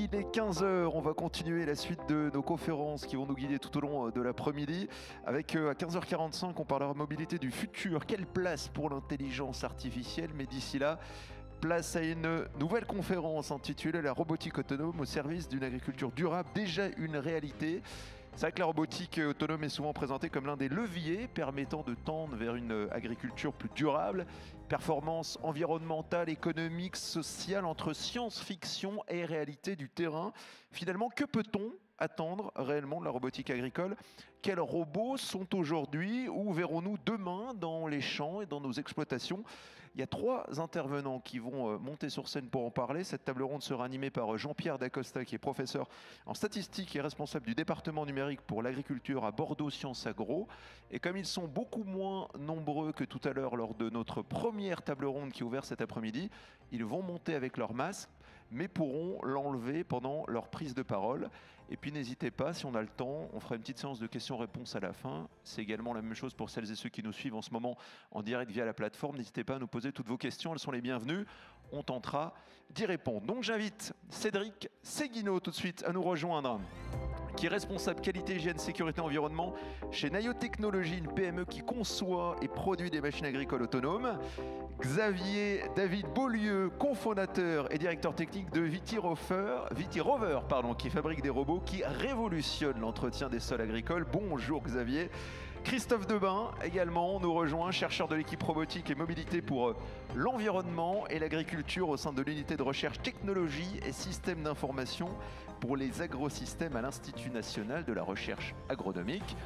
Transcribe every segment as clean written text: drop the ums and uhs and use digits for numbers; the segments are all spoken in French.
Il est 15 heures, on va continuer la suite de nos conférences qui vont nous guider tout au long de l'après-midi. Avec à 15h45, on parlera mobilité du futur. Quelle place pour l'intelligence artificielle? Mais d'ici là, place à une nouvelle conférence intitulée La robotique autonome au service d'une agriculture durable, déjà une réalité. C'est vrai que la robotique autonome est souvent présentée comme l'un des leviers permettant de tendre vers une agriculture plus durable. Performance environnementale, économique, sociale, entre science-fiction et réalité du terrain. Finalement, que peut-on attendre réellement de la robotique agricole? Quels robots sont aujourd'hui ou verrons-nous demain dans les champs et dans nos exploitations? Il y a 3 intervenants qui vont monter sur scène pour en parler. Cette table ronde sera animée par Jean-Pierre Dacosta, qui est professeur en statistique et responsable du département numérique pour l'agriculture à Bordeaux Sciences Agro. Et comme ils sont beaucoup moins nombreux que tout à l'heure lors de notre première table ronde qui est ouverte cet après-midi, ils vont monter avec leur masque, mais pourront l'enlever pendant leur prise de parole. Et puis n'hésitez pas, si on a le temps, on fera une petite séance de questions-réponses à la fin. C'est également la même chose pour celles et ceux qui nous suivent en ce moment en direct via la plateforme. N'hésitez pas à nous poser toutes vos questions, elles sont les bienvenues. On tentera d'y répondre. Donc j'invite Cédric Seguino tout de suite à nous rejoindre, qui est responsable qualité, hygiène, sécurité, environnement chez Nayo Technologies, une PME qui conçoit et produit des machines agricoles autonomes. Xavier David Beaulieu, cofondateur et directeur technique de VitiRover, qui fabrique des robots qui révolutionnent l'entretien des sols agricoles. Bonjour Xavier. Christophe Debain également nous rejoint, chercheur de l'équipe robotique et mobilité pour l'environnement et l'agriculture au sein de l'unité de recherche technologie et systèmes d'information pour les agrosystèmes à l'Institut national de la recherche agronomique.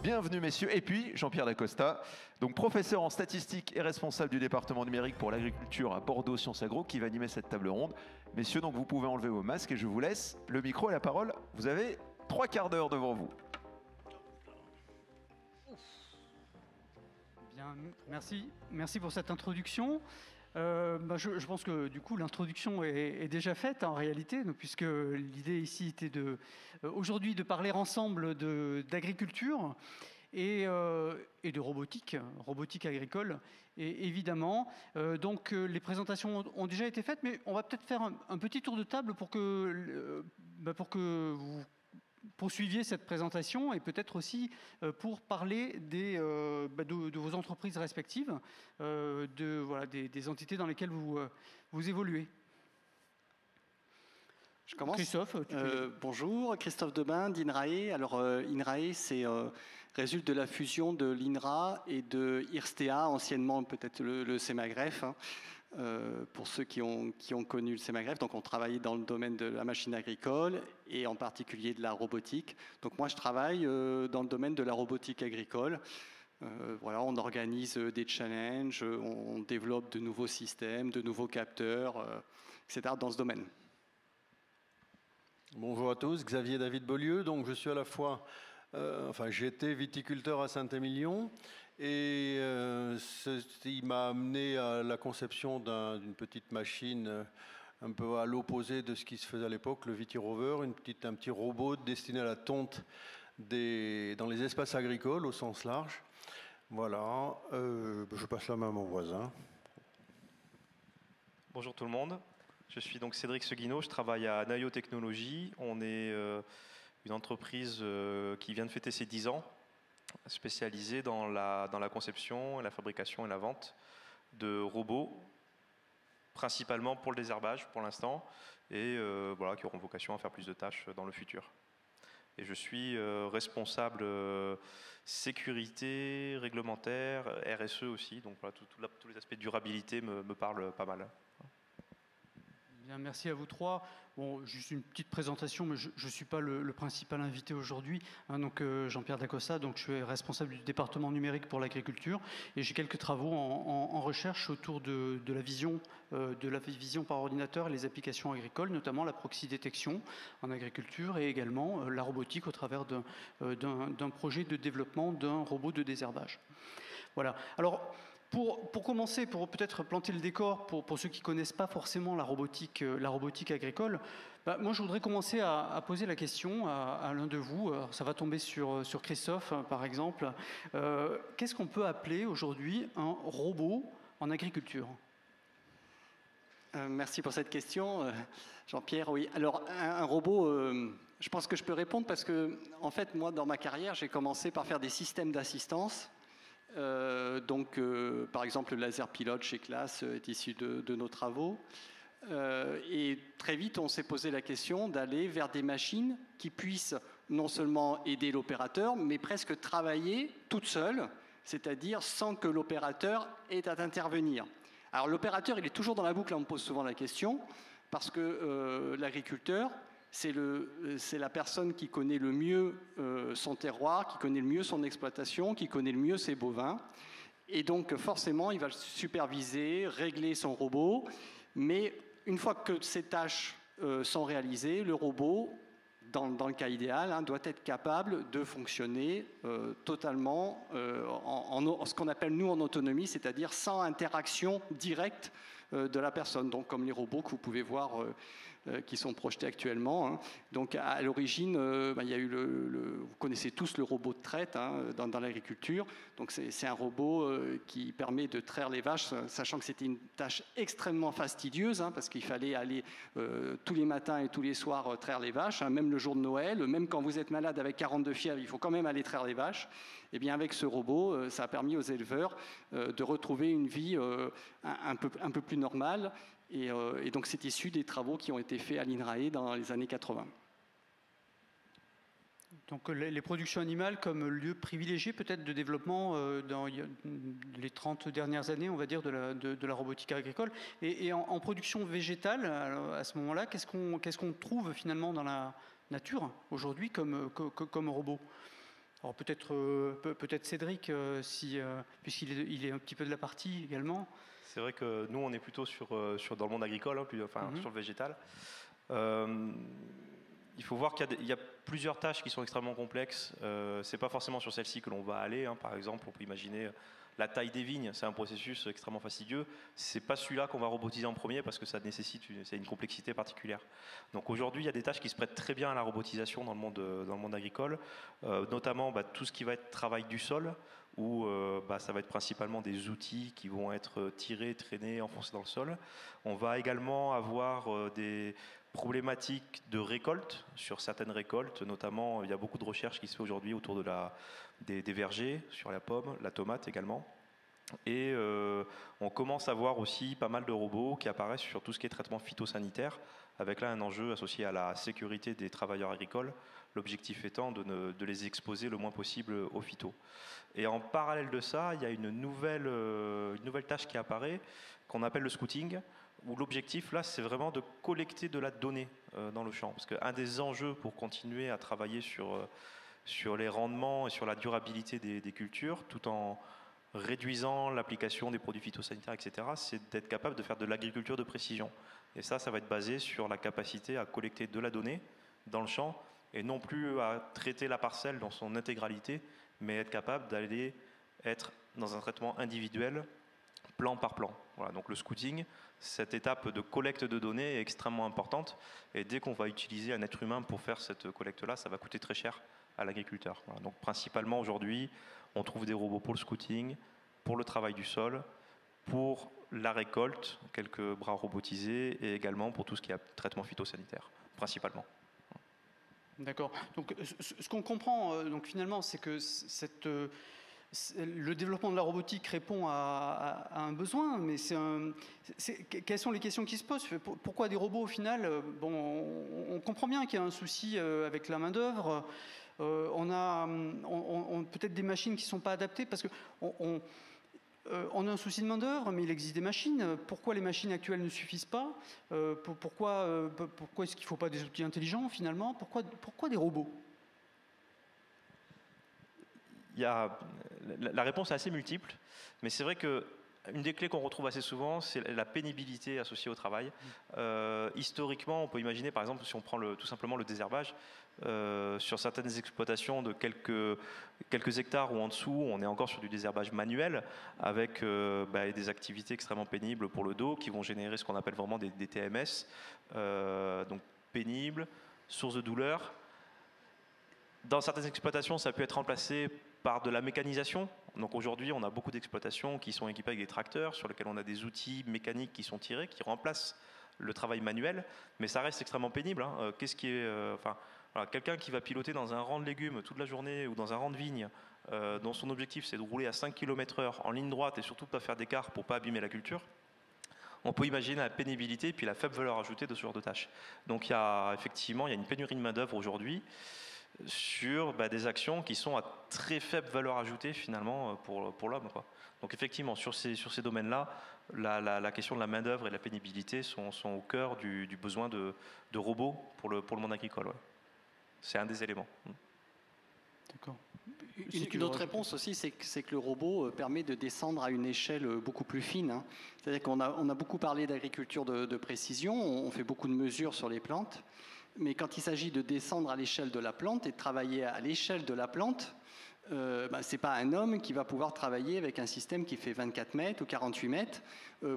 Bienvenue messieurs. Et puis Jean-Pierre Dacosta, donc professeur en statistique et responsable du département numérique pour l'agriculture à Bordeaux Sciences Agro, qui va animer cette table ronde. Messieurs, donc vous pouvez enlever vos masques et je vous laisse le micro et la parole. Vous avez 3 quarts d'heure devant vous. Bien, merci pour cette introduction. Je pense que du coup l'introduction est déjà faite en réalité, puisque l'idée ici était aujourd'hui de parler ensemble d'agriculture et de robotique agricole, et évidemment. Donc les présentations ont déjà été faites, mais on va peut-être faire un petit tour de table pour que vous poursuiviez cette présentation, et peut-être aussi pour parler de vos entreprises respectives, des entités dans lesquelles vous évoluez. Je commence. Christophe, bonjour, Christophe Debain d'INRAE. Alors INRAE, c'est résulte de la fusion de l'INRA et de IRSTEA, anciennement peut-être le CEMAGREF. Pour ceux qui ont connu le CEMAGREF, donc on travaillait dans le domaine de la machine agricole et en particulier de la robotique. Donc moi je travaille dans le domaine de la robotique agricole. On organise des challenges, on développe de nouveaux systèmes, de nouveaux capteurs, etc. dans ce domaine. Bonjour à tous, Xavier David Beaulieu. Donc je suis à la fois, j'étais viticulteur à Saint-Émilion. Et il m'a amené à la conception d'une petite machine un peu à l'opposé de ce qui se faisait à l'époque, le VitiRover, un petit robot destiné à la tonte dans les espaces agricoles au sens large. Voilà, je passe la main à mon voisin. Bonjour tout le monde, je suis donc Cédric Seguino, je travaille à Nayo Technologies. On est une entreprise qui vient de fêter ses 10 ans. Spécialisé dans la conception, la fabrication et la vente de robots, principalement pour le désherbage pour l'instant, et qui auront vocation à faire plus de tâches dans le futur. Et je suis responsable sécurité, réglementaire, RSE aussi, donc voilà, tous les aspects de durabilité me parlent pas mal. Bien, merci à vous 3. Bon, juste une petite présentation, mais je ne suis pas le principal invité aujourd'hui. Donc Jean-Pierre Dacosta, donc je suis responsable du département numérique pour l'agriculture, et j'ai quelques travaux en recherche autour de la vision par ordinateur et les applications agricoles, notamment la proxy détection en agriculture, et également la robotique au travers d'un projet de développement d'un robot de désherbage. Voilà. Alors, pour commencer, pour peut-être planter le décor, pour ceux qui ne connaissent pas forcément la robotique agricole, moi je voudrais commencer à poser la question à l'un de vous. Alors, ça va tomber sur Christophe, par exemple. Qu'est-ce qu'on peut appeler aujourd'hui un robot en agriculture ? Merci pour cette question, Jean-Pierre. Oui, alors un robot, je pense que je peux répondre parce que, en fait, moi, dans ma carrière, j'ai commencé par faire des systèmes d'assistance. Par exemple, le laser pilote chez Claas est issu de nos travaux. Et très vite, on s'est posé la question d'aller vers des machines qui puissent non seulement aider l'opérateur, mais presque travailler toutes seules, c'est-à-dire sans que l'opérateur ait à intervenir. Alors l'opérateur, il est toujours dans la boucle, on me pose souvent la question, parce que l'agriculteur, c'est la personne qui connaît le mieux son terroir, qui connaît le mieux son exploitation, qui connaît le mieux ses bovins. Et donc forcément, il va superviser, régler son robot, mais une fois que ces tâches sont réalisées, le robot, dans le cas idéal, doit être capable de fonctionner totalement en ce qu'on appelle nous en autonomie, c'est-à-dire sans interaction directe de la personne. Donc comme les robots que vous pouvez voir qui sont projetés actuellement. Donc à l'origine, il y a eu vous connaissez tous le robot de traite dans l'agriculture. Donc c'est un robot qui permet de traire les vaches, sachant que c'était une tâche extrêmement fastidieuse, parce qu'il fallait aller tous les matins et tous les soirs traire les vaches, même le jour de Noël, même quand vous êtes malade avec 42 fièvres, il faut quand même aller traire les vaches. Et bien avec ce robot, ça a permis aux éleveurs de retrouver une vie un peu plus normale. Et donc c'est issu des travaux qui ont été faits à l'INRAE dans les années 80. Donc les productions animales comme lieu privilégié peut-être de développement dans les 30 dernières années, on va dire, de la robotique agricole. Et en production végétale, alors, à ce moment-là, qu'est-ce qu'on trouve finalement dans la nature aujourd'hui comme robot? Alors peut-être Cédric, puisqu'il est un petit peu de la partie également. C'est vrai que nous, on est plutôt dans le monde agricole, sur le végétal. Il faut voir qu'il y a plusieurs tâches qui sont extrêmement complexes. C'est pas forcément sur celle-ci que l'on va aller. Par exemple, on peut imaginer la taille des vignes. C'est un processus extrêmement fastidieux. C'est pas celui-là qu'on va robotiser en premier parce que ça nécessite une complexité particulière. Donc aujourd'hui, il y a des tâches qui se prêtent très bien à la robotisation dans le monde agricole, notamment tout ce qui va être travail du sol, où ça va être principalement des outils qui vont être tirés, traînés, enfoncés dans le sol. On va également avoir des problématiques de récolte sur certaines récoltes, notamment il y a beaucoup de recherches qui se fait aujourd'hui autour des vergers, sur la pomme, la tomate également. Et on commence à voir aussi pas mal de robots qui apparaissent sur tout ce qui est traitement phytosanitaire, avec là un enjeu associé à la sécurité des travailleurs agricoles, l'objectif étant de les exposer le moins possible aux phytos. Et en parallèle de ça, il y a une nouvelle tâche qui apparaît, qu'on appelle le scouting, où l'objectif là, c'est vraiment de collecter de la donnée dans le champ. Parce qu'un des enjeux pour continuer à travailler sur les rendements et sur la durabilité des cultures, tout en réduisant l'application des produits phytosanitaires, etc., c'est d'être capable de faire de l'agriculture de précision. Et ça va être basé sur la capacité à collecter de la donnée dans le champ, et non plus à traiter la parcelle dans son intégralité, mais être capable d'aller être dans un traitement individuel, plan par plan. Voilà, donc le scouting, cette étape de collecte de données est extrêmement importante, et dès qu'on va utiliser un être humain pour faire cette collecte-là, ça va coûter très cher à l'agriculteur. Voilà, donc principalement aujourd'hui, on trouve des robots pour le scouting, pour le travail du sol, pour la récolte, quelques bras robotisés, et également pour tout ce qui est traitement phytosanitaire, principalement. D'accord. Donc, ce qu'on comprend, donc finalement, c'est que le développement de la robotique répond à un besoin, mais quelles sont les questions qui se posent? Pourquoi des robots au final? On comprend bien qu'il y a un souci avec la main-d'œuvre. On a peut-être des machines qui ne sont pas adaptées parce qu'on a un souci de main-d'œuvre, mais il existe des machines. Pourquoi les machines actuelles ne suffisent pas? Pourquoi est-ce qu'il ne faut pas des outils intelligents finalement? Pourquoi des robots? La réponse est assez multiple, mais c'est vrai que une des clés qu'on retrouve assez souvent, c'est la pénibilité associée au travail. Historiquement, on peut imaginer, par exemple, si on prend tout simplement le désherbage, sur certaines exploitations de quelques hectares ou en dessous, on est encore sur du désherbage manuel, avec des activités extrêmement pénibles pour le dos, qui vont générer ce qu'on appelle vraiment des TMS, donc pénibles, source de douleur. Dans certaines exploitations, ça peut être remplacé par de la mécanisation. Donc aujourd'hui, on a beaucoup d'exploitations qui sont équipées avec des tracteurs sur lesquels on a des outils mécaniques qui sont tirés, qui remplacent le travail manuel, mais ça reste extrêmement pénible. Hein. Qu'est-ce qui est, voilà, quelqu'un qui va piloter dans un rang de légumes toute la journée ou dans un rang de vignes, dont son objectif c'est de rouler à 5 km/h en ligne droite et surtout pas faire d'écart pour pas abîmer la culture, on peut imaginer la pénibilité et puis la faible valeur ajoutée de ce genre de tâches. Donc effectivement, il y a une pénurie de main-d'œuvre aujourd'hui sur des actions qui sont à très faible valeur ajoutée finalement pour l'homme. Donc effectivement, sur ces domaines-là, la question de la main-d'œuvre et de la pénibilité sont au cœur du besoin de robots pour le monde agricole. Ouais. C'est un des éléments. D'accord. Une autre réponse aussi, c'est que le robot permet de descendre à une échelle beaucoup plus fine. Hein. C'est-à-dire qu'on a beaucoup parlé d'agriculture de précision, on fait beaucoup de mesures sur les plantes, mais quand il s'agit de descendre à l'échelle de la plante et de travailler à l'échelle de la plante, ce n'est pas un homme qui va pouvoir travailler avec un système qui fait 24 mètres ou 48 mètres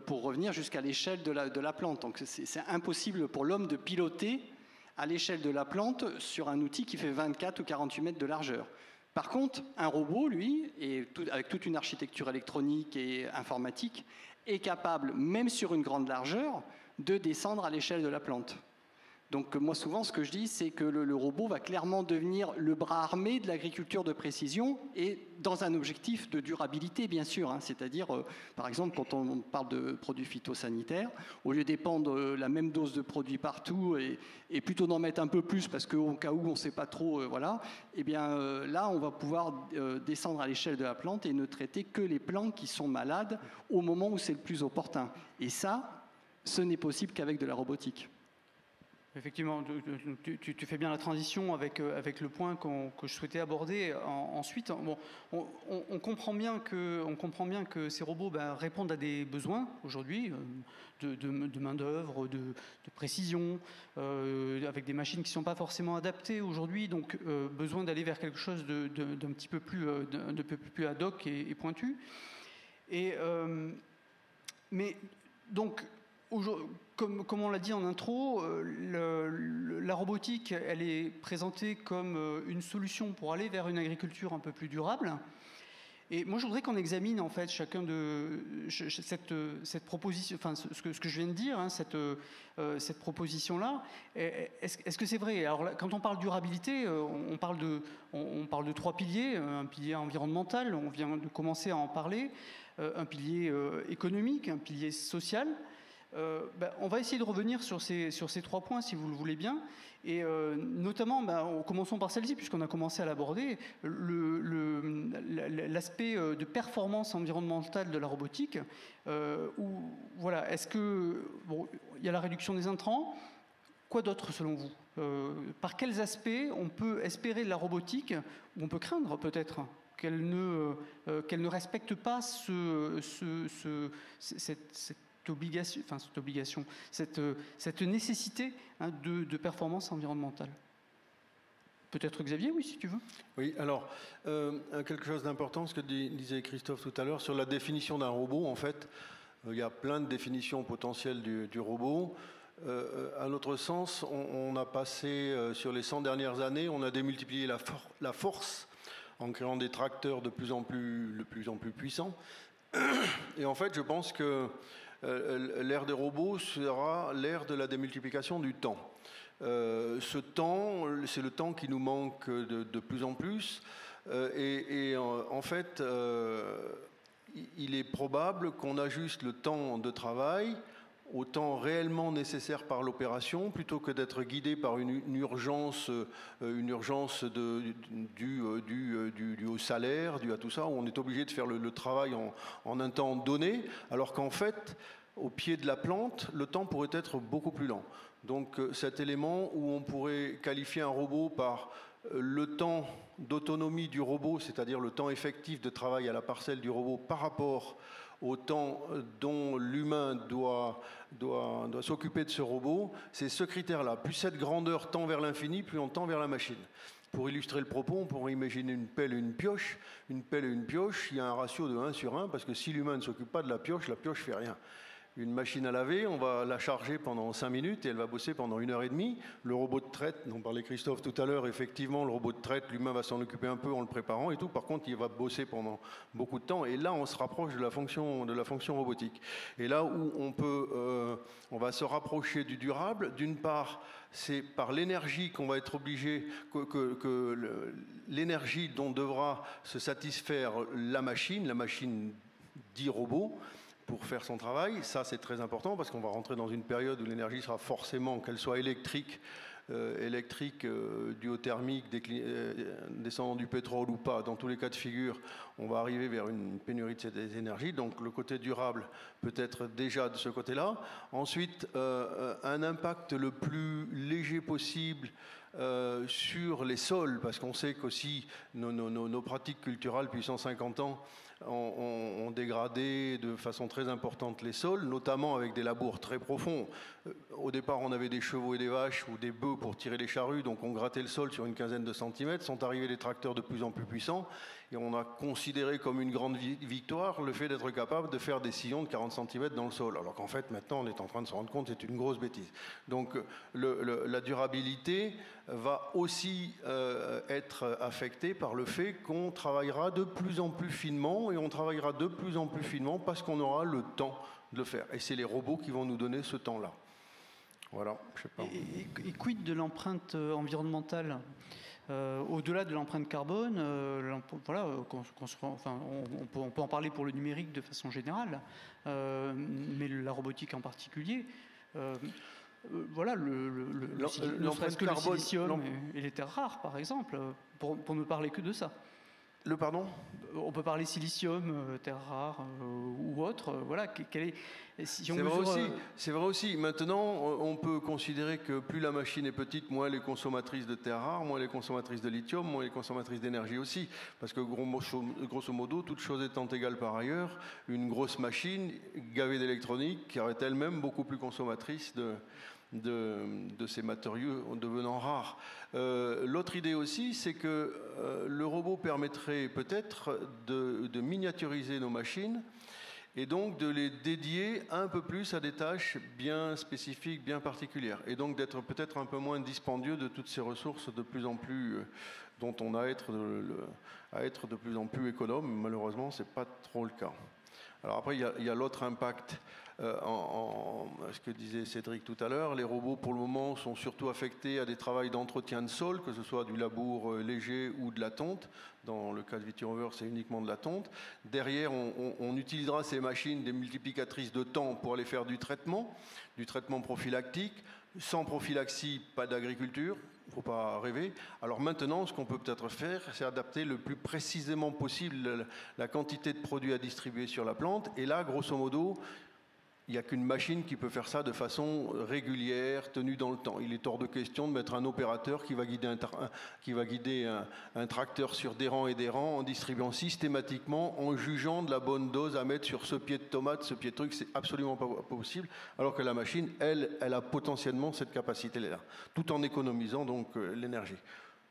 pour revenir jusqu'à l'échelle de la plante. Donc c'est impossible pour l'homme de piloter à l'échelle de la plante sur un outil qui fait 24 ou 48 mètres de largeur. Par contre, un robot, lui, avec toute une architecture électronique et informatique, est capable, même sur une grande largeur, de descendre à l'échelle de la plante. Donc moi, souvent, ce que je dis, c'est que le robot va clairement devenir le bras armé de l'agriculture de précision et dans un objectif de durabilité, bien sûr. Hein, c'est-à-dire, par exemple, quand on parle de produits phytosanitaires, au lieu d'épandre la même dose de produits partout et plutôt d'en mettre un peu plus parce qu'au cas où on ne sait pas trop, voilà, eh bien là, on va pouvoir descendre à l'échelle de la plante et ne traiter que les plantes qui sont malades au moment où c'est le plus opportun. Et ça, ce n'est possible qu'avec de la robotique. Effectivement, tu fais bien la transition avec le point que je souhaitais aborder ensuite. Bon, on comprend bien que ces robots répondent à des besoins aujourd'hui de main-d'œuvre, de précision, avec des machines qui ne sont pas forcément adaptées aujourd'hui, donc besoin d'aller vers quelque chose d'un petit peu plus ad hoc et pointu. Mais donc, comme on l'a dit en intro, la robotique, elle est présentée comme une solution pour aller vers une agriculture un peu plus durable. Et moi, je voudrais qu'on examine en fait chacun de cette proposition, enfin ce que je viens de dire, hein, cette proposition-là. Est-ce que c'est vrai? Alors, quand on parle durabilité, on parle de trois piliers. Un pilier environnemental, on vient de commencer à en parler. Un pilier économique, un pilier social. On va essayer de revenir sur ces 3 points, si vous le voulez bien, et notamment, commençons par celle-ci, puisqu'on a commencé à l'aborder, l'aspect de performance environnementale de la robotique, où, voilà, est-ce que, il y a la réduction des intrants, quoi d'autre selon vous? Par quels aspects on peut espérer de la robotique, ou on peut craindre peut-être qu'elle ne respecte pas cette nécessité de performance environnementale. Peut-être Xavier, oui, si tu veux. Oui, alors, quelque chose d'important, ce que disait Christophe tout à l'heure, sur la définition d'un robot, en fait, il y a plein de définitions potentielles du robot. À notre sens, on a passé, sur les 100 dernières années, on a démultiplié la force en créant des tracteurs de plus en plus puissants. Et en fait, je pense que l'ère des robots sera l'ère de la démultiplication du temps. Ce temps, c'est le temps qui nous manque de plus en plus. En fait, il est probable qu'on ajuste le temps de travail au temps réellement nécessaire par l'opération, plutôt que d'être guidé par une urgence due au salaire, due à tout ça, où on est obligé de faire le travail en un temps donné, alors qu'en fait, au pied de la plante, le temps pourrait être beaucoup plus lent. Donc cet élément où on pourrait qualifier un robot par le temps d'autonomie du robot, c'est-à-dire le temps effectif de travail à la parcelle du robot par rapport au temps dont l'humain doit s'occuper de ce robot, c'est ce critère-là. Plus cette grandeur tend vers l'infini, plus on tend vers la machine. Pour illustrer le propos, on pourrait imaginer une pelle et une pioche. Une pelle et une pioche, il y a un ratio de 1 sur 1, parce que si l'humain ne s'occupe pas de la pioche ne fait rien. Une machine à laver, on va la charger pendant 5 minutes et elle va bosser pendant 1h30. Le robot de traite, dont parlait Christophe tout à l'heure, effectivement, le robot de traite, l'humain va s'en occuper un peu en le préparant et tout. Par contre, il va bosser pendant beaucoup de temps. Et là, on se rapproche de la fonction robotique. Et là où on va se rapprocher du durable, d'une part, c'est par l'énergie qu'on va être obligé, l'énergie dont devra se satisfaire la machine dit robot, pour faire son travail. Ça, c'est très important parce qu'on va rentrer dans une période où l'énergie sera forcément, qu'elle soit électrique, duothermique, descendant du pétrole ou pas, dans tous les cas de figure, on va arriver vers une pénurie de ces énergies. Donc le côté durable peut être déjà de ce côté-là. Ensuite, un impact le plus léger possible sur les sols, parce qu'on sait qu'aussi nos pratiques culturelles depuis 150 ans ont dégradé de façon très importante les sols, notamment avec des labours très profonds. Au départ, on avait des chevaux et des vaches ou des bœufs pour tirer les charrues, donc on grattait le sol sur une quinzaine de centimètres. Sont arrivés des tracteurs de plus en plus puissants et on a considéré comme une grande victoire le fait d'être capable de faire des sillons de 40 centimètres dans le sol, alors qu'en fait, maintenant, on est en train de se rendre compte que c'est une grosse bêtise. Donc la durabilité va aussi être affectée par le fait qu'on travaillera de plus en plus finement, et on travaillera de plus en plus finement parce qu'on aura le temps de le faire. Et c'est les robots qui vont nous donner ce temps-là. Voilà, je sais pas. Et quid de l'empreinte environnementale au-delà de l'empreinte carbone, voilà, on peut en parler pour le numérique de façon générale, mais la robotique en particulier. Voilà, l'empreinte carbone, le silicium et les terres rares, par exemple, pour ne parler que de ça. Le pardon ? On peut parler silicium, terres rares ou autre. Voilà, c'est vrai aussi. Maintenant, on peut considérer que plus la machine est petite, moins elle est consommatrice de terres rares, moins elle est consommatrice de lithium, moins elle est consommatrice d'énergie aussi. Parce que grosso modo, toute chose étant égale par ailleurs, une grosse machine gavée d'électronique qui est elle-même beaucoup plus consommatrice de ces matériaux devenant rares. L'autre idée aussi, c'est que le robot permettrait peut-être de miniaturiser nos machines et donc de les dédier un peu plus à des tâches bien spécifiques, bien particulières, et donc d'être peut-être un peu moins dispendieux de toutes ces ressources de plus en plus dont on a à être de plus en plus économe. Malheureusement, c'est pas trop le cas. Alors après, il y a l'autre impact, ce que disait Cédric tout à l'heure. Les robots, pour le moment, sont surtout affectés à des travaux d'entretien de sol, que ce soit du labour léger ou de la tonte. Dans le cas de Vitirover, c'est uniquement de la tonte. Derrière, on utilisera ces machines, des multiplicatrices de temps, pour aller faire du traitement prophylactique. Sans prophylaxie, pas d'agriculture. Il ne faut pas rêver. Alors maintenant, ce qu'on peut peut-être faire, c'est adapter le plus précisément possible la quantité de produits à distribuer sur la plante. Et là, grosso modo, il n'y a qu'une machine qui peut faire ça de façon régulière, tenue dans le temps. Il est hors de question de mettre un opérateur qui va guider un tracteur sur des rangs et des rangs en distribuant systématiquement, en jugeant de la bonne dose à mettre sur ce pied de tomate, ce pied de truc. C'est absolument pas possible. Alors que la machine, elle a potentiellement cette capacité-là, tout en économisant donc l'énergie.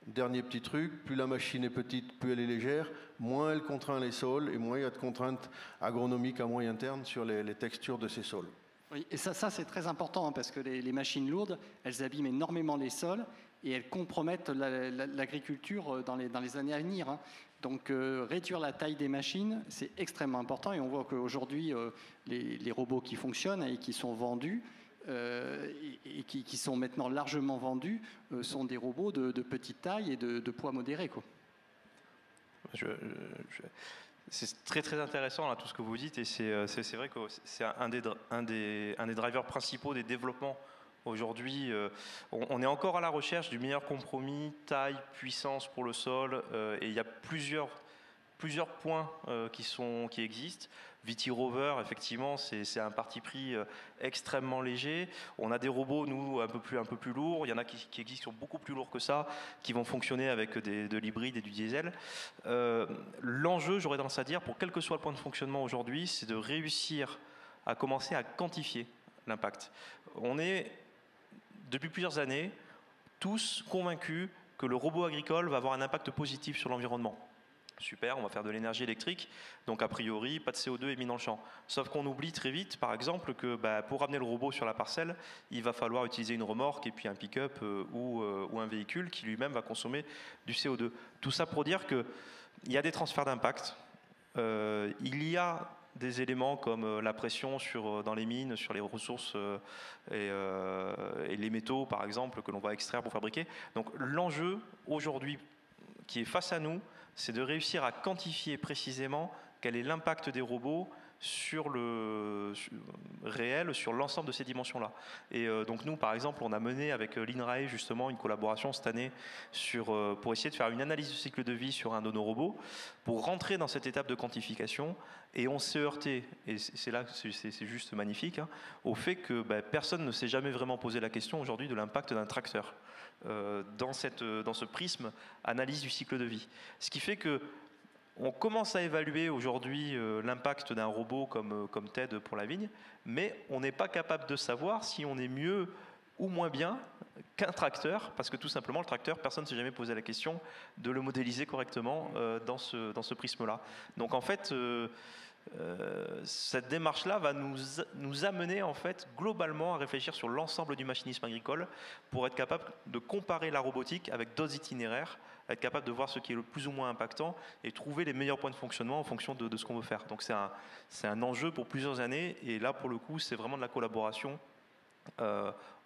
Dernier petit truc, plus la machine est petite, plus elle est légère, moins elle contraint les sols et moins il y a de contraintes agronomiques à moyen terme sur les textures de ces sols. Oui, et ça c'est très important parce que les machines lourdes, elles abîment énormément les sols et elles compromettent l'agriculture dans les années à venir. Donc réduire la taille des machines, c'est extrêmement important, et on voit qu'aujourd'hui, les robots qui fonctionnent et qui sont vendus, et qui sont maintenant largement vendus, sont des robots de petite taille et de poids modéré, quoi. C'est très très intéressant là, tout ce que vous dites, et c'est vrai que c'est un des drivers principaux des développements aujourd'hui. On est encore à la recherche du meilleur compromis, taille, puissance pour le sol, et il y a plusieurs points qui existent. Vitirover, effectivement, c'est un parti pris extrêmement léger. On a des robots, nous, un peu plus lourds. Il y en a qui existent, qui sont beaucoup plus lourds que ça, qui vont fonctionner avec de l'hybride et du diesel. L'enjeu, j'aurais tendance à dire, pour quel que soit le point de fonctionnement aujourd'hui, c'est de réussir à commencer à quantifier l'impact. On est, depuis plusieurs années, tous convaincus que le robot agricole va avoir un impact positif sur l'environnement. Super, on va faire de l'énergie électrique, donc a priori, pas de CO2 émis dans le champ. Sauf qu'on oublie très vite, par exemple, que pour ramener le robot sur la parcelle, il va falloir utiliser une remorque et puis un pick-up ou un véhicule qui lui-même va consommer du CO2. Tout ça pour dire qu'il y a des transferts d'impact, il y a des éléments comme la pression dans les mines, sur les ressources et les métaux, par exemple, que l'on va extraire pour fabriquer. Donc l'enjeu, aujourd'hui, qui est face à nous, c'est de réussir à quantifier précisément quel est l'impact des robots réel sur l'ensemble de ces dimensions-là. Et donc nous, par exemple, on a mené avec l'INRAE justement une collaboration cette année pour essayer de faire une analyse du cycle de vie sur un de nos robots, pour rentrer dans cette étape de quantification. Et on s'est heurté, et c'est là que c'est juste magnifique, hein, au fait que personne ne s'est jamais vraiment posé la question aujourd'hui de l'impact d'un tracteur dans ce prisme analyse du cycle de vie. Ce qui fait que on commence à évaluer aujourd'hui l'impact d'un robot comme TED pour la vigne, mais on n'est pas capable de savoir si on est mieux ou moins bien qu'un tracteur, parce que tout simplement le tracteur, personne ne s'est jamais posé la question de le modéliser correctement dans ce prisme-là. Donc en fait, cette démarche-là va nous amener en fait globalement à réfléchir sur l'ensemble du machinisme agricole pour être capable de comparer la robotique avec d'autres itinéraires, être capable de voir ce qui est le plus ou moins impactant et trouver les meilleurs points de fonctionnement en fonction de ce qu'on veut faire. Donc c'est un enjeu pour plusieurs années, et là pour le coup c'est vraiment de la collaboration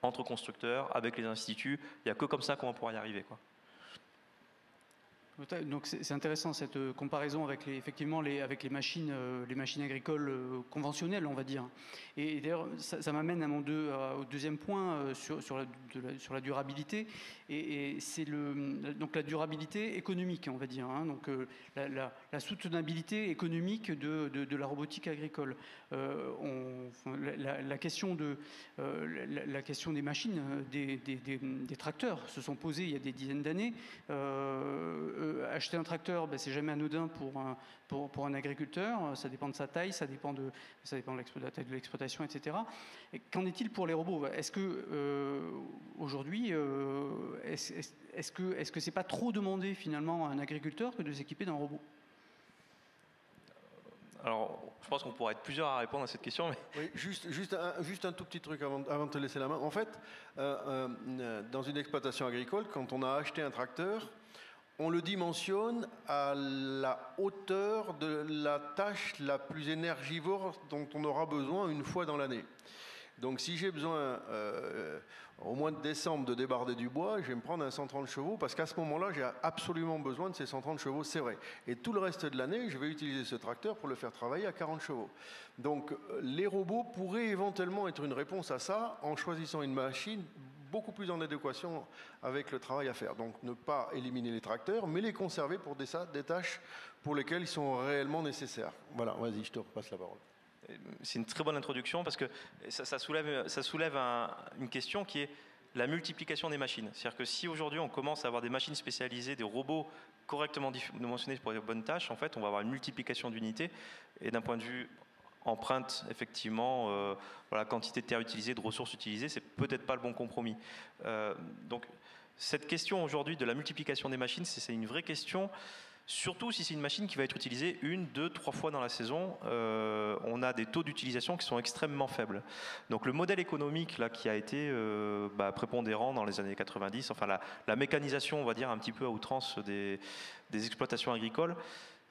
entre constructeurs, avec les instituts. Il n'y a que comme ça qu'on va pouvoir y arriver, quoi. Donc c'est intéressant cette comparaison avec avec les machines agricoles conventionnelles, on va dire. Et d'ailleurs, ça m'amène au deuxième point sur la durabilité. Et c'est donc la durabilité économique, on va dire. Hein, donc la soutenabilité économique de la robotique agricole. La question des machines, des tracteurs se sont posées il y a des dizaines d'années. Acheter un tracteur, c'est jamais anodin pour un agriculteur. Ça dépend de sa taille, ça dépend de la taille de l'exploitation, etc. Et qu'en est-il pour les robots? Est-ce que aujourd'hui, est-ce que c'est pas trop demandé finalement à un agriculteur que de s'équiper d'un robot? Alors, je pense qu'on pourrait être plusieurs à répondre à cette question. Mais... Oui, juste un tout petit truc avant de te laisser la main. En fait, dans une exploitation agricole, quand on a acheté un tracteur, on le dimensionne à la hauteur de la tâche la plus énergivore dont on aura besoin une fois dans l'année. Donc si j'ai besoin au mois de décembre de débarder du bois, je vais me prendre un 130 chevaux parce qu'à ce moment-là, j'ai absolument besoin de ces 130 chevaux, c'est vrai. Et tout le reste de l'année, je vais utiliser ce tracteur pour le faire travailler à 40 chevaux. Donc les robots pourraient éventuellement être une réponse à ça en choisissant une machine beaucoup plus en adéquation avec le travail à faire. Donc ne pas éliminer les tracteurs, mais les conserver pour des tâches pour lesquelles ils sont réellement nécessaires. Voilà, vas-y, je te repasse la parole. C'est une très bonne introduction parce que ça soulève une question qui est la multiplication des machines. C'est-à-dire que si aujourd'hui on commence à avoir des machines spécialisées, des robots correctement dimensionnés pour les bonnes tâches, en fait on va avoir une multiplication d'unités, et d'un point de vue empreinte, effectivement, quantité de terre utilisée, de ressources utilisées, c'est peut-être pas le bon compromis. Donc cette question aujourd'hui de la multiplication des machines, c'est une vraie question. Surtout si c'est une machine qui va être utilisée 1, 2, 3 fois dans la saison, on a des taux d'utilisation qui sont extrêmement faibles. Donc le modèle économique là, qui a été prépondérant dans les années 90, enfin la mécanisation, on va dire, un petit peu à outrance des exploitations agricoles,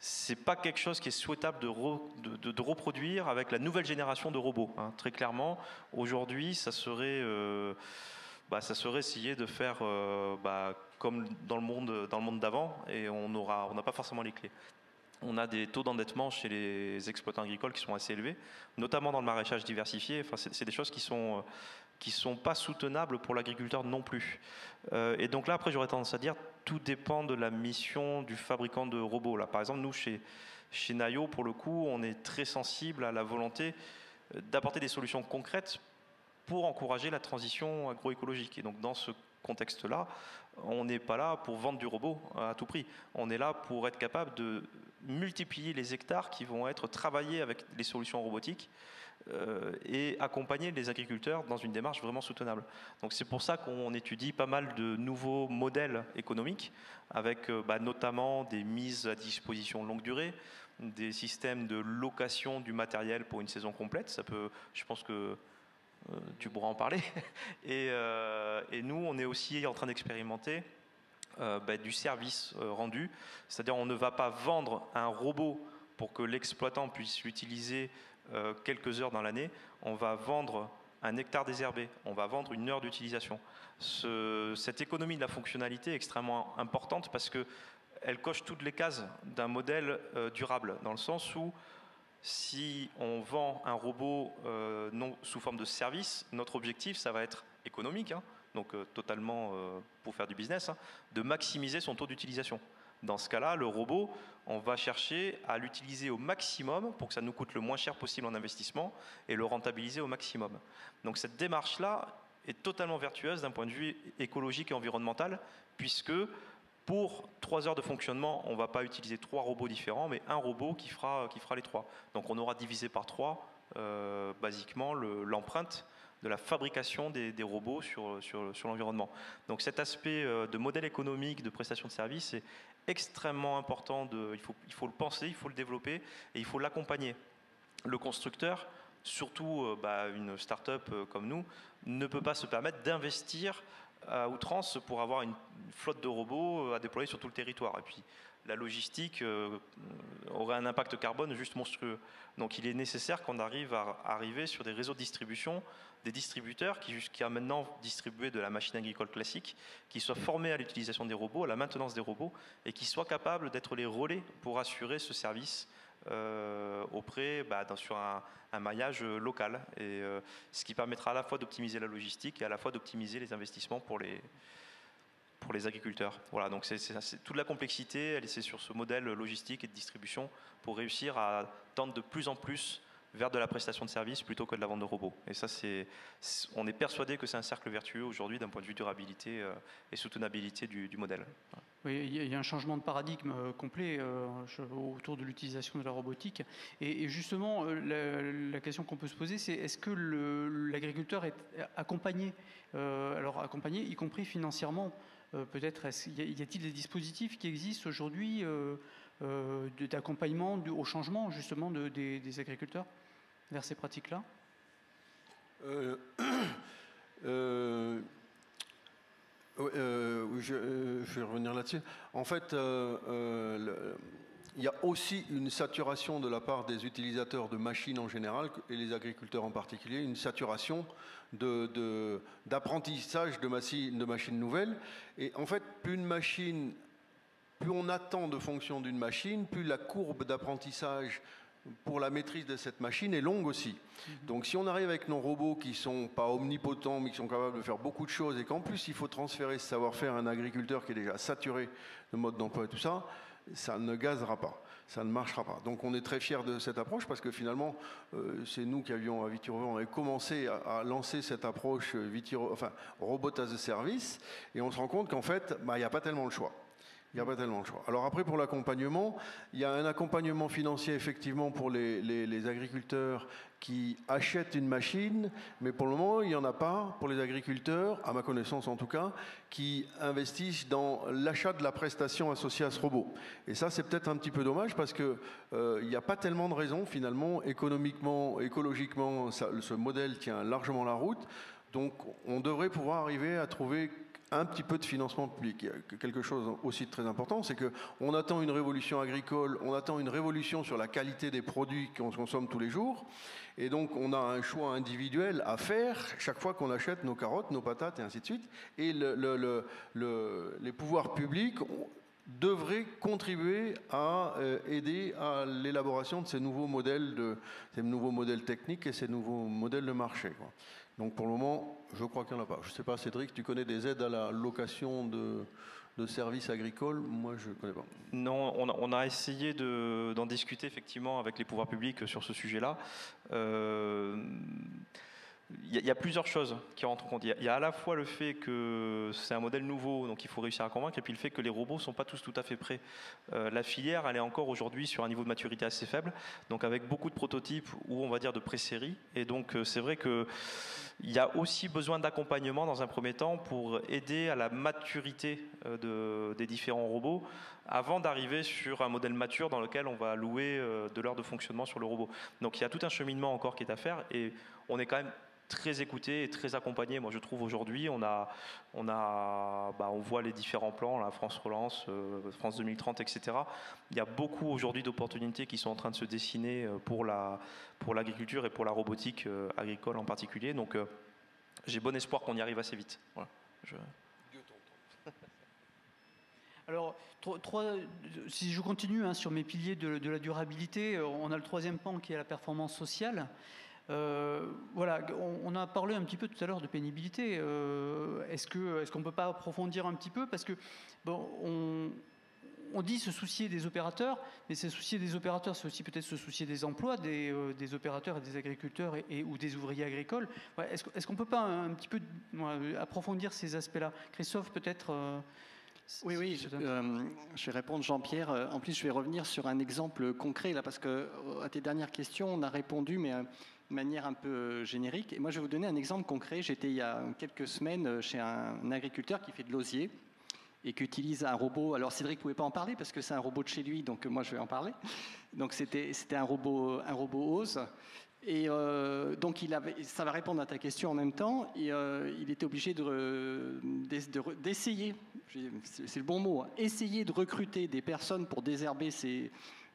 c'est pas quelque chose qui est souhaitable de reproduire avec la nouvelle génération de robots. Hein. Très clairement, aujourd'hui, ça serait essayer de faire comme dans le monde d'avant, et on n'a pas forcément les clés. On a des taux d'endettement chez les exploitants agricoles qui sont assez élevés, notamment dans le maraîchage diversifié. Enfin, c'est des choses qui sont pas soutenables pour l'agriculteur non plus. Et donc là, après, j'aurais tendance à dire, tout dépend de la mission du fabricant de robots. Là, par exemple, nous, chez Nayo, pour le coup, on est très sensible à la volonté d'apporter des solutions concrètes pour encourager la transition agroécologique. Et donc, dans ce contexte-là, on n'est pas là pour vendre du robot à tout prix. On est là pour être capable de multiplier les hectares qui vont être travaillés avec les solutions robotiques et accompagner les agriculteurs dans une démarche vraiment soutenable. Donc c'est pour ça qu'on étudie pas mal de nouveaux modèles économiques, avec notamment des mises à disposition longue durée, des systèmes de location du matériel pour une saison complète. Ça peut, je pense que tu pourras en parler. Et nous, on est aussi en train d'expérimenter du service rendu. C'est-à-dire on ne va pas vendre un robot pour que l'exploitant puisse l'utiliser quelques heures dans l'année. On va vendre un hectare désherbé, on va vendre une heure d'utilisation. Cette économie de la fonctionnalité est extrêmement importante parce qu'elle coche toutes les cases d'un modèle durable, dans le sens où si on vend un robot non sous forme de service, notre objectif, ça va être économique, donc totalement pour faire du business, de maximiser son taux d'utilisation. Dans ce cas-là, le robot, on va chercher à l'utiliser au maximum pour que ça nous coûte le moins cher possible en investissement et le rentabiliser au maximum. Donc cette démarche-là est totalement vertueuse d'un point de vue écologique et environnemental, puisque pour 3 heures de fonctionnement, on ne va pas utiliser 3 robots différents, mais un robot qui fera les 3. Donc on aura divisé par 3, basiquement, l'empreinte de la fabrication des robots sur l'environnement. Donc cet aspect de modèle économique, de prestation de services est extrêmement important. Il faut le penser, il faut le développer et il faut l'accompagner. Le constructeur, surtout une start-up comme nous, ne peut pas se permettre d'investir à outrance pour avoir une flotte de robots à déployer sur tout le territoire. Et puis la logistique aurait un impact carbone juste monstrueux. Donc il est nécessaire qu'on arrive à arriver sur des réseaux de distribution, des distributeurs qui jusqu'à maintenant distribuaient de la machine agricole classique, qui soient formés à l'utilisation des robots, à la maintenance des robots, et qui soient capables d'être les relais pour assurer ce service sur un maillage local, et ce qui permettra à la fois d'optimiser la logistique et à la fois d'optimiser les investissements pour les agriculteurs. Voilà, donc c'est toute la complexité, c'est sur ce modèle logistique et de distribution pour réussir à tendre de plus en plus vers de la prestation de services plutôt que de la vente de robots. Et ça, on est persuadé que c'est un cercle vertueux aujourd'hui d'un point de vue durabilité et soutenabilité du modèle. Oui, il y a un changement de paradigme complet autour de l'utilisation de la robotique. Et justement, la question qu'on peut se poser, c'est est-ce que l'agriculteur est accompagné, accompagné, y compris financièrement peut-être, y a-t-il des dispositifs qui existent aujourd'hui d'accompagnement au changement justement des agriculteurs vers ces pratiques-là? Oui, je vais revenir là-dessus. En fait, il y a aussi une saturation de la part des utilisateurs de machines en général, et les agriculteurs en particulier, une saturation d'apprentissage de machines nouvelles. Et en fait, plus on attend de fonction d'une machine, plus la courbe d'apprentissage pour la maîtrise de cette machine est longue aussi. Donc si on arrive avec nos robots qui ne sont pas omnipotents, mais qui sont capables de faire beaucoup de choses, et qu'en plus il faut transférer ce savoir-faire à un agriculteur qui est déjà saturé de mode d'emploi et tout ça, ça ne gazera pas, ça ne marchera pas. Donc on est très fiers de cette approche parce que finalement, c'est nous qui avions à Vitiro, on avait commencé à lancer cette approche Robot as a Service, et on se rend compte qu'en fait, il n'y a pas tellement le choix. Il n'y a pas tellement le choix. Alors après, pour l'accompagnement, il y a un accompagnement financier effectivement pour les agriculteurs qui achètent une machine, mais pour le moment, il n'y en a pas pour les agriculteurs, à ma connaissance en tout cas, qui investissent dans l'achat de la prestation associée à ce robot. Et ça, c'est peut-être un petit peu dommage parce qu'il n'y a pas tellement de raisons finalement, économiquement, écologiquement, ce modèle tient largement la route. Donc on devrait pouvoir arriver à trouver un petit peu de financement public. Il y a quelque chose aussi de très important, c'est qu'on attend une révolution agricole, on attend une révolution sur la qualité des produits qu'on consomme tous les jours, et donc on a un choix individuel à faire chaque fois qu'on achète nos carottes, nos patates et ainsi de suite, et les pouvoirs publics devraient contribuer à aider à l'élaboration de ces nouveaux modèles techniques et ces nouveaux modèles de marché, quoi. Donc pour le moment, je crois qu'il n'y en a pas. Je ne sais pas, Cédric, tu connais des aides à la location de services agricoles? Moi, je ne connais pas. Non, on a essayé d'en discuter effectivement avec les pouvoirs publics sur ce sujet-là. Il y a plusieurs choses qui rentrent en compte. Il y a à la fois le fait que c'est un modèle nouveau, donc il faut réussir à convaincre, et puis le fait que les robots ne sont pas tous tout à fait prêts. La filière, elle est encore aujourd'hui sur un niveau de maturité assez faible, donc avec beaucoup de prototypes ou on va dire de pré-série. Et donc c'est vrai qu'il y a aussi besoin d'accompagnement dans un premier temps pour aider à la maturité des différents robots avant d'arriver sur un modèle mature dans lequel on va louer de l'heure de fonctionnement sur le robot. Donc il y a tout un cheminement encore qui est à faire et on est quand même très écouté et très accompagné. Moi je trouve aujourd'hui on voit les différents plans, la France Relance, France 2030, etc. Il y a beaucoup aujourd'hui d'opportunités qui sont en train de se dessiner pour l'agriculture et pour la robotique agricole en particulier. Donc j'ai bon espoir qu'on y arrive assez vite. Voilà. Alors, si je continue sur mes piliers de la durabilité, on a le troisième pan qui est la performance sociale. Voilà, on a parlé un petit peu tout à l'heure de pénibilité. Est-ce qu'on ne peut pas approfondir un petit peu? Parce que bon, on dit se soucier des opérateurs, mais se soucier des opérateurs, c'est aussi peut-être se soucier des emplois des opérateurs et des agriculteurs ou des ouvriers agricoles. Ouais, est-ce qu'on ne peut pas un petit peu approfondir ces aspects-là? Christophe, peut-être Oui, je vais répondre, Jean-Pierre. En plus, je vais revenir sur un exemple concret, là, parce que à tes dernières questions, on a répondu, mais de manière un peu générique. Et moi, je vais vous donner un exemple concret. J'étais il y a quelques semaines chez un agriculteur qui fait de l'osier et qui utilise un robot. Alors, Cédric ne pouvait pas en parler parce que c'est un robot de chez lui, donc moi, je vais en parler. Donc, c'était un robot OSE. Et donc, ça va répondre à ta question en même temps. Et il était obligé d'essayer, c'est le bon mot, hein, essayer de recruter des personnes pour désherber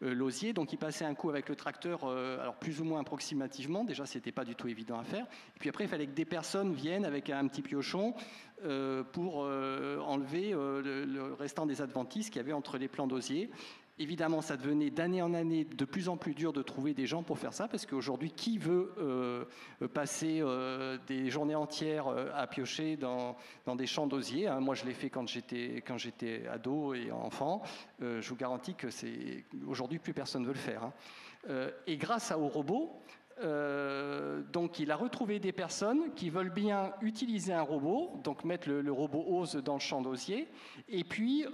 l'osier. Donc, il passait un coup avec le tracteur, alors plus ou moins approximativement. Déjà, c'était pas du tout évident à faire. Et puis après, il fallait que des personnes viennent avec un petit piochon pour enlever le restant des adventices qu'il y avait entre les plants d'osier. Évidemment, ça devenait d'année en année de plus en plus dur de trouver des gens pour faire ça, parce qu'aujourd'hui, qui veut passer des journées entières à piocher dans des champs d'osier, hein? Moi, je l'ai fait quand j'étais ado et enfant. Je vous garantis que aujourd'hui, plus personne ne veut le faire, hein. Et grâce aux robots, donc il a retrouvé des personnes qui veulent bien utiliser un robot, donc mettre le robot OSE dans le champ d'osier, et puis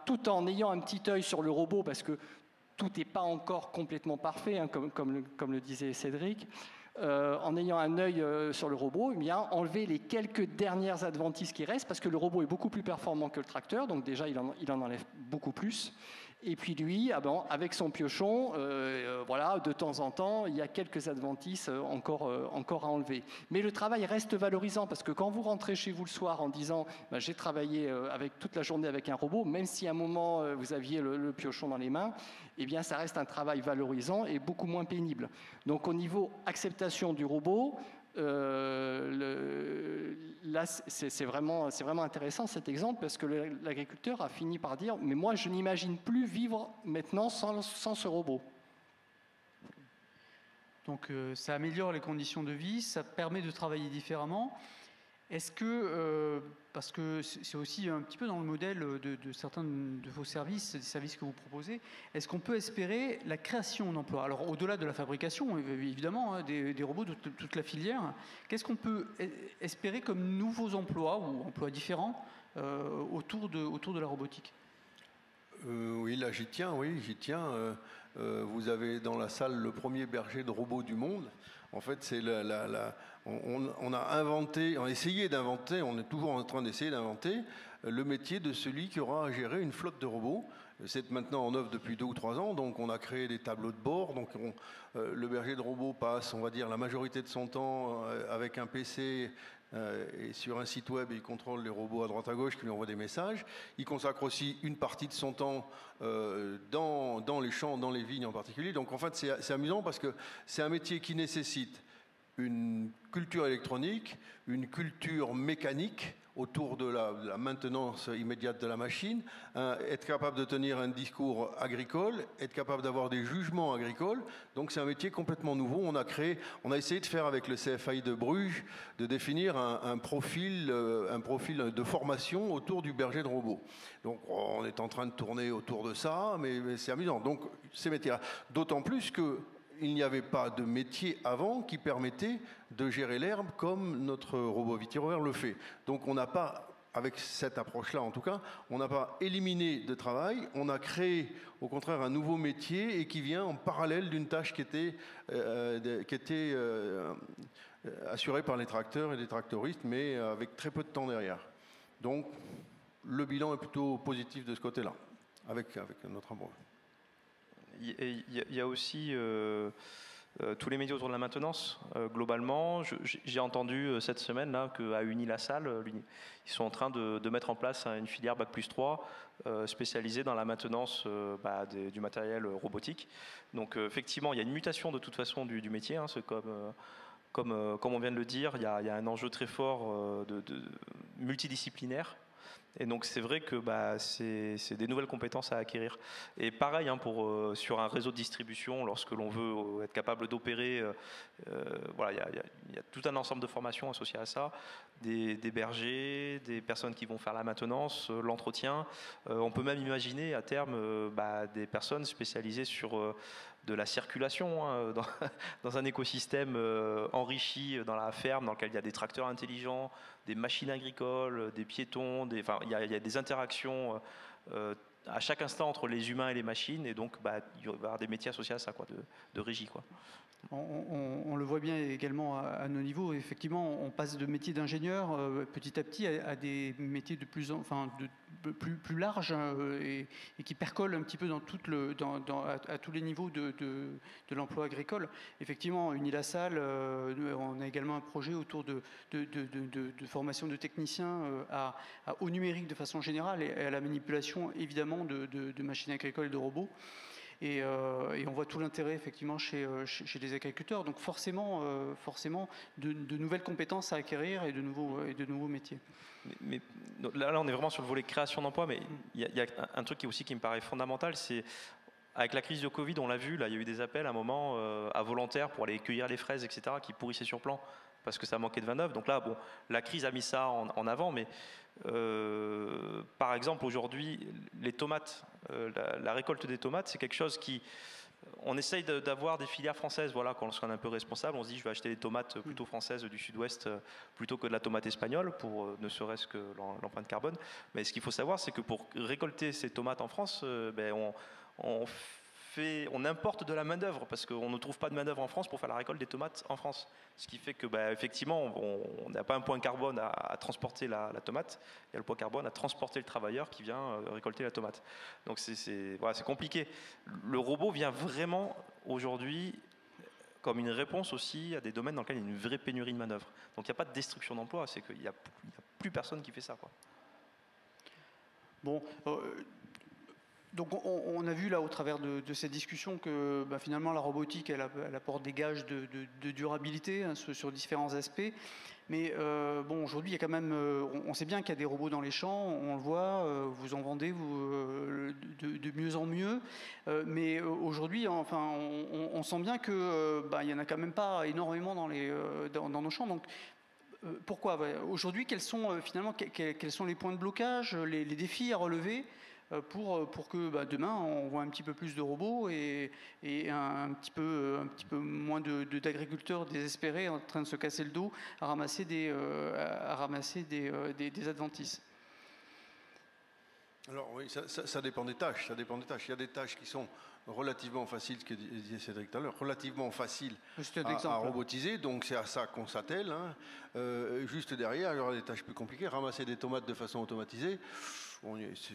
tout en ayant un petit œil sur le robot, parce que tout n'est pas encore complètement parfait, hein, comme le disait Cédric, en ayant un œil sur le robot, eh bien, enlever les quelques dernières adventices qui restent, parce que le robot est beaucoup plus performant que le tracteur, donc déjà il en enlève beaucoup plus. Et puis lui, avec son piochon, voilà, de temps en temps, il y a quelques adventices encore à enlever. Mais le travail reste valorisant, parce que quand vous rentrez chez vous le soir en disant j'ai travaillé toute la journée avec un robot, même si à un moment vous aviez le piochon dans les mains, eh bien ça reste un travail valorisant et beaucoup moins pénible. Donc au niveau acceptation du robot, là, c'est vraiment intéressant cet exemple, parce que l'agriculteur a fini par dire mais moi je n'imagine plus vivre maintenant sans ce robot. Donc ça améliore les conditions de vie, ça permet de travailler différemment. Est-ce que, parce que c'est aussi un petit peu dans le modèle de certains de vos services, des services que vous proposez, est-ce qu'on peut espérer la création d'emplois? Alors au-delà de la fabrication, évidemment, hein, des robots de toute la filière, qu'est-ce qu'on peut espérer comme nouveaux emplois ou emplois différents autour de la robotique? Oui, là j'y tiens. Vous avez dans la salle le premier berger de robots du monde. En fait, c'est on a essayé d'inventer, on est toujours en train d'essayer d'inventer le métier de celui qui aura à gérer une flotte de robots. C'est maintenant en œuvre depuis 2 ou 3 ans, donc on a créé des tableaux de bord. Donc le berger de robot passe, on va dire, la majorité de son temps avec un PC et sur un site web, il contrôle les robots à droite à gauche qui lui envoient des messages. Il consacre aussi une partie de son temps dans les champs, dans les vignes en particulier. Donc en fait, c'est amusant parce que c'est un métier qui nécessite une culture électronique, une culture mécanique autour de la maintenance immédiate de la machine, être capable de tenir un discours agricole, être capable d'avoir des jugements agricoles. Donc c'est un métier complètement nouveau. On a essayé de faire avec le CFAI de Bruges, de définir un profil de formation autour du berger de robot. Donc on est en train de tourner autour de ça, mais c'est amusant. Donc ces métiers-là, d'autant plus que il n'y avait pas de métier avant qui permettait de gérer l'herbe comme notre robot vitirover le fait. Donc on n'a pas, avec cette approche-là en tout cas, on n'a pas éliminé de travail, on a créé au contraire un nouveau métier et qui vient en parallèle d'une tâche qui était assurée par les tracteurs et les tractoristes, mais avec très peu de temps derrière. Donc le bilan est plutôt positif de ce côté-là, avec notre amour. Il y a aussi tous les métiers autour de la maintenance. Globalement, j'ai entendu cette semaine là qu'à Unilassal, ils sont en train de mettre en place une filière Bac+3 spécialisée dans la maintenance du matériel robotique. Donc effectivement, il y a une mutation de toute façon du métier. Hein, c'est comme on vient de le dire, il y a un enjeu très fort de multidisciplinaire. Et donc c'est vrai que c'est des nouvelles compétences à acquérir. Et pareil, hein, sur un réseau de distribution, lorsque l'on veut être capable d'opérer, voilà, il y a tout un ensemble de formations associées à ça, des bergers, des personnes qui vont faire la maintenance, l'entretien. On peut même imaginer à terme des personnes spécialisées sur de la circulation hein, dans un écosystème enrichi dans la ferme, dans lequel il y a des tracteurs intelligents, des machines agricoles, des piétons, il y a des interactions à chaque instant entre les humains et les machines, et donc il va y avoir des métiers associés à ça, quoi, de régie, quoi. On le voit bien également à nos niveaux. Effectivement, on passe de métiers d'ingénieur petit à petit à des métiers de plus larges et qui percolent un petit peu à tous les niveaux de l'emploi agricole. Effectivement, Unilassal, on a également un projet autour de formation de techniciens au numérique de façon générale et à la manipulation évidemment de machines agricoles et de robots. Et on voit tout l'intérêt effectivement chez les agriculteurs. Donc forcément de nouvelles compétences à acquérir et de nouveaux métiers. Mais là, on est vraiment sur le volet création d'emplois, mais il y a un truc qui me paraît fondamental, c'est avec la crise de Covid, on l'a vu, là, il y a eu des appels à un moment à volontaires pour aller cueillir les fraises, etc., qui pourrissaient sur plan parce que ça manquait de main-d'œuvre. Donc là, bon, la crise a mis ça en avant, mais par exemple, aujourd'hui, les tomates, la récolte des tomates, c'est quelque chose on essaye d'avoir des filières françaises. Voilà, quand on est un peu responsable, on se dit je vais acheter des tomates plutôt françaises du sud-ouest plutôt que de la tomate espagnole pour ne serait-ce que l'empreinte carbone. Mais ce qu'il faut savoir, c'est que pour récolter ces tomates en France, on importe de la main-d'œuvre parce qu'on ne trouve pas de main-d'œuvre en France pour faire la récolte des tomates en France. Ce qui fait que, effectivement, on n'a pas un point carbone à transporter la tomate, il y a le point carbone à transporter le travailleur qui vient récolter la tomate. Donc c'est compliqué. Le robot vient vraiment aujourd'hui comme une réponse aussi à des domaines dans lesquels il y a une vraie pénurie de main-d'œuvre. Donc il n'y a pas de destruction d'emplois, c'est qu'il n'y a plus personne qui fait ça, quoi. Bon. Donc on a vu là au travers de cette discussion que finalement la robotique elle apporte des gages de durabilité hein, sur différents aspects. Mais aujourd'hui il y a quand même, on sait bien qu'il y a des robots dans les champs, on le voit, vous en vendez de mieux en mieux. Mais aujourd'hui, enfin, on sent bien que il y en a quand même pas énormément dans nos champs. Donc pourquoi aujourd'hui quels sont les points de blocage, les défis à relever? Pour que demain on voit un petit peu plus de robots et un petit peu moins d'agriculteurs désespérés en train de se casser le dos à ramasser des adventices. Alors oui, ça dépend des tâches. Il y a des tâches qui sont relativement faciles, ce que disait Cédric tout à l'heure, relativement faciles à robotiser, donc c'est à ça qu'on s'attelle. Hein. Juste derrière, il y aura des tâches plus compliquées. Ramasser des tomates de façon automatisée,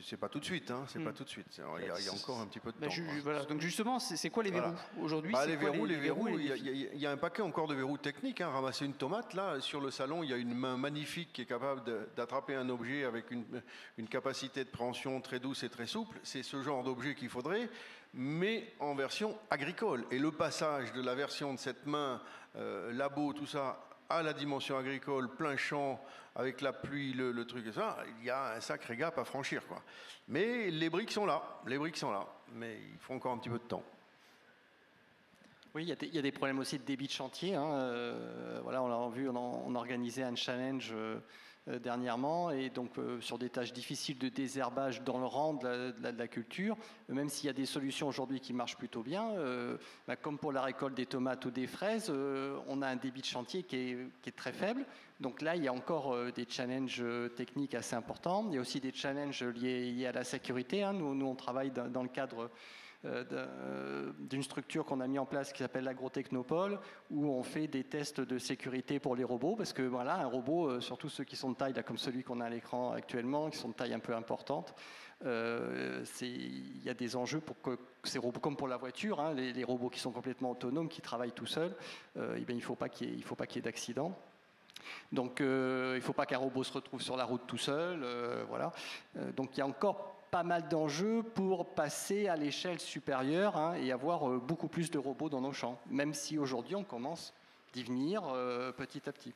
c'est pas tout de suite. Hein, c'est pas tout de suite. Il y a encore un petit peu de temps. Voilà. Donc justement, c'est quoi les verrous aujourd'hui? Les verrous, il y a un paquet encore de verrous techniques. Hein. Ramasser une tomate, là, sur le salon, il y a une main magnifique qui est capable d'attraper un objet avec une capacité de préhension très douce et très souple. C'est ce genre d'objet qu'il faudrait, mais en version agricole. Et le passage de la version de cette main, labo, tout ça, à la dimension agricole, plein champ, avec la pluie, le truc et ça, il y a un sacré gap à franchir, quoi. Mais les briques sont là, mais il faut encore un petit peu de temps. Oui, il y a des problèmes aussi de débit de chantier. Hein. Voilà, on l'a vu, on a organisé un challenge dernièrement, et donc sur des tâches difficiles de désherbage dans le rang de la culture, même s'il y a des solutions aujourd'hui qui marchent plutôt bien, comme pour la récolte des tomates ou des fraises, on a un débit de chantier qui est très faible. Donc là, il y a encore des challenges techniques assez importants. Il y a aussi des challenges liés à la sécurité. Hein. Nous, on travaille dans le cadre d'une structure qu'on a mis en place qui s'appelle l'Agrotechnopole, où on fait des tests de sécurité pour les robots, parce que voilà, un robot, surtout ceux qui sont de taille là, comme celui qu'on a à l'écran actuellement, qui sont de taille un peu importante, il y a des enjeux pour que ces robots, comme pour la voiture, hein, les robots qui sont complètement autonomes, qui travaillent tout seuls, il ne faut pas qu'il y ait d'accident. Donc il ne faut pas qu'un robot se retrouve sur la route tout seul. Voilà. Donc il y a encore pas mal d'enjeux pour passer à l'échelle supérieure, hein, et avoir beaucoup plus de robots dans nos champs, même si aujourd'hui on commence d'y venir petit à petit.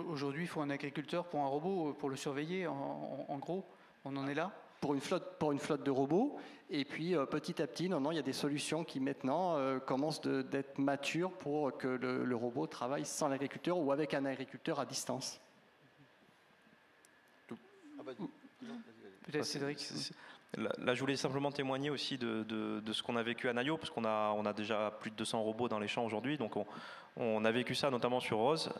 Aujourd'hui, il faut un agriculteur pour un robot pour le surveiller, en gros, on en est là? Pour une flotte de robots, et puis petit à petit, il y a des solutions qui maintenant commencent d'être matures pour que le robot travaille sans l'agriculteur ou avec un agriculteur à distance. Peut-être Cédric. Là, je voulais simplement témoigner aussi de ce qu'on a vécu à Nayo, parce qu'on a déjà plus de 200 robots dans les champs aujourd'hui, donc on a vécu ça notamment sur Rose.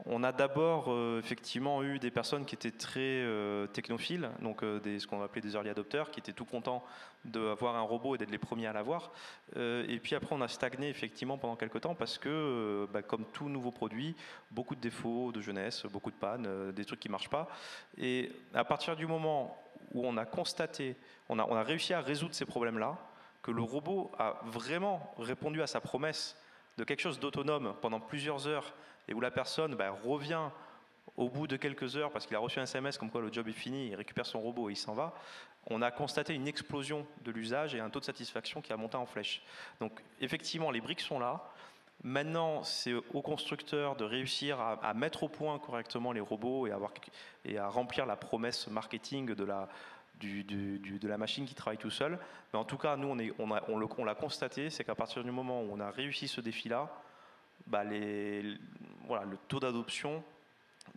On a d'abord effectivement eu des personnes qui étaient très technophiles, donc ce qu'on appelait des early adopters, qui étaient tout contents d'avoir un robot et d'être les premiers à l'avoir. Et puis après, on a stagné effectivement pendant quelques temps, parce que, comme tout nouveau produit, beaucoup de défauts de jeunesse, beaucoup de pannes, des trucs qui ne marchent pas. Et à partir du moment où on a constaté, on a réussi à résoudre ces problèmes-là, que le robot a vraiment répondu à sa promesse de quelque chose d'autonome pendant plusieurs heures, et où la personne revient au bout de quelques heures parce qu'il a reçu un SMS comme quoi le job est fini, il récupère son robot et il s'en va, on a constaté une explosion de l'usage et un taux de satisfaction qui a monté en flèche. Donc effectivement, les briques sont là. Maintenant, c'est aux constructeurs de réussir à mettre au point correctement les robots et à remplir la promesse marketing de la machine qui travaille tout seul. Mais en tout cas, nous, on l'a constaté, c'est qu'à partir du moment où on a réussi ce défi-là, le taux d'adoption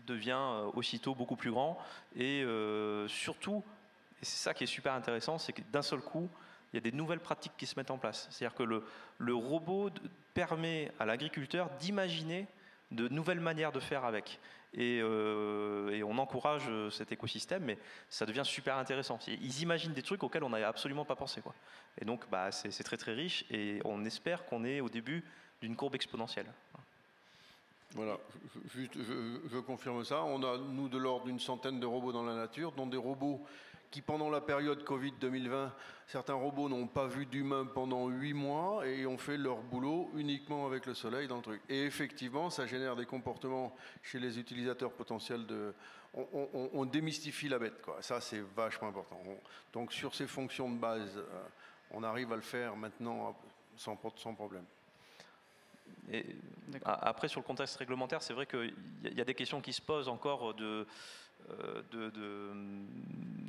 devient aussitôt beaucoup plus grand. Et surtout, et c'est ça qui est super intéressant, c'est que d'un seul coup, il y a des nouvelles pratiques qui se mettent en place. C'est-à-dire que le robot permet à l'agriculteur d'imaginer de nouvelles manières de faire avec. Et on encourage cet écosystème, mais ça devient super intéressant. Ils imaginent des trucs auxquels on n'avait absolument pas pensé, quoi. Et donc, c'est très très riche, et on espère qu'on est au début d'une courbe exponentielle. Voilà, je confirme ça. On a, nous, de l'ordre d'une centaine de robots dans la nature, dont des robots qui, pendant la période Covid 2020, certains robots n'ont pas vu d'humains pendant 8 mois et ont fait leur boulot uniquement avec le soleil dans le truc. Et effectivement, ça génère des comportements chez les utilisateurs potentiels on démystifie la bête, quoi. Ça, c'est vachement important. Donc, sur ces fonctions de base, on arrive à le faire maintenant sans problème. Et après, sur le contexte réglementaire, c'est vrai qu'il y a des questions qui se posent encore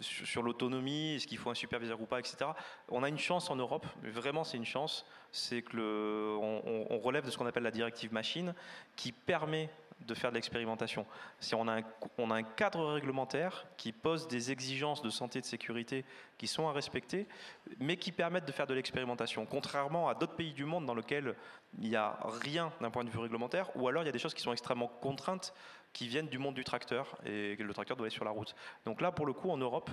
sur l'autonomie, est-ce qu'il faut un superviseur ou pas, etc. On a une chance en Europe, mais vraiment c'est une chance, c'est que on relève de ce qu'on appelle la directive machine, qui permet de faire de l'expérimentation. On a un cadre réglementaire qui pose des exigences de santé et de sécurité qui sont à respecter, mais qui permettent de faire de l'expérimentation, contrairement à d'autres pays du monde dans lesquels il n'y a rien d'un point de vue réglementaire, ou alors il y a des choses qui sont extrêmement contraintes, qui viennent du monde du tracteur, et le tracteur doit aller sur la route. Donc là, pour le coup, en Europe,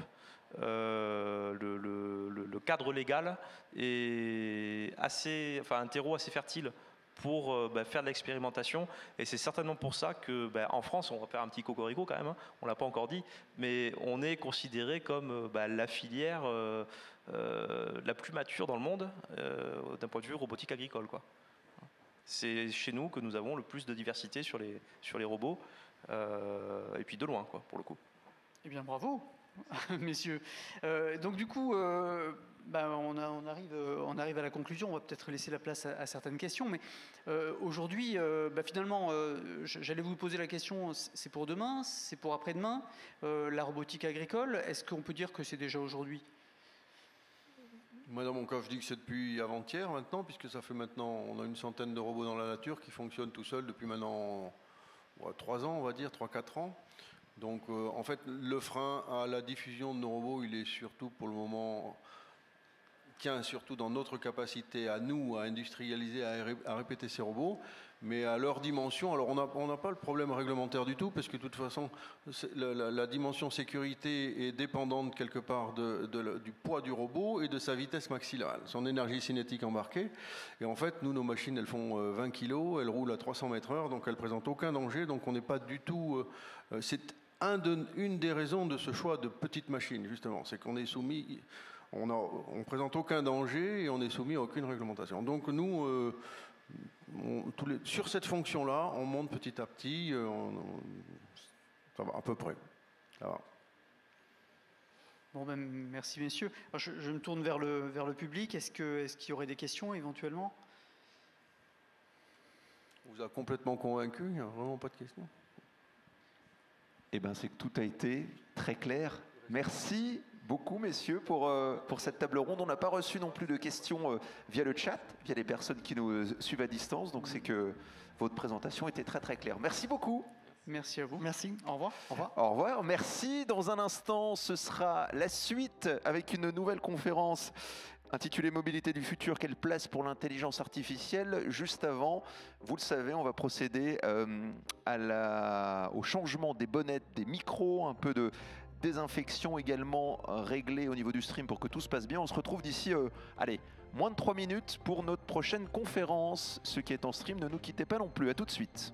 le cadre légal est un terreau assez fertile pour faire de l'expérimentation, et c'est certainement pour ça que en France, on va faire un petit cocorico quand même, hein, on l'a pas encore dit, mais on est considéré comme la filière la plus mature dans le monde d'un point de vue robotique agricole, quoi. C'est chez nous que nous avons le plus de diversité sur les robots, et puis de loin, quoi, pour le coup. Eh bien, bravo, messieurs. Donc du coup, on arrive à la conclusion. On va peut-être laisser la place à certaines questions, mais aujourd'hui, finalement, j'allais vous poser la question, c'est pour demain, c'est pour après-demain, la robotique agricole, est-ce qu'on peut dire que c'est déjà aujourd'hui ? Moi, dans mon cas, je dis que c'est depuis avant-hier maintenant, puisque ça fait maintenant, on a une centaine de robots dans la nature qui fonctionnent tout seuls depuis maintenant 3 ans, on va dire, 3-4 ans. Donc, en fait, le frein à la diffusion de nos robots, il est surtout pour le moment, tient surtout dans notre capacité à nous, à industrialiser, à répéter ces robots, mais à leur dimension. Alors on n'a pas le problème réglementaire du tout, parce que de toute façon, la dimension sécurité est dépendante quelque part du poids du robot et de sa vitesse maximale, son énergie cinétique embarquée. Et en fait, nous, nos machines, elles font 20 kg, elles roulent à 300 mètres/h, donc elles ne présentent aucun danger, donc on n'est pas du tout... c'est une des raisons de ce choix de petite machine, justement, c'est qu'on est soumis... On ne présente aucun danger et on est soumis à aucune réglementation. Donc nous, sur cette fonction-là, on monte petit à petit, ça va à peu près. Ça va. Bon, ben, merci messieurs. Alors, je me tourne vers le public. Est-ce qu'il y aurait des questions éventuellement? On vous a complètement convaincu, il n'y a vraiment pas de questions. Eh bien, c'est que tout a été très clair. Merci beaucoup, messieurs, pour cette table ronde. On n'a pas reçu non plus de questions via le chat, via les personnes qui nous suivent à distance. Donc, c'est que votre présentation était très, très claire. Merci beaucoup. Merci à vous. Merci. Au revoir. Au revoir. Au revoir. Merci. Dans un instant, ce sera la suite avec une nouvelle conférence intitulée Mobilité du futur, quelle place pour l'intelligence artificielle. Juste avant, vous le savez, on va procéder au changement des bonnettes, des micros, un peu de désinfection également réglée au niveau du stream pour que tout se passe bien. On se retrouve d'ici, moins de 3 minutes pour notre prochaine conférence. Ceux qui est en stream, ne nous quittez pas non plus. À tout de suite.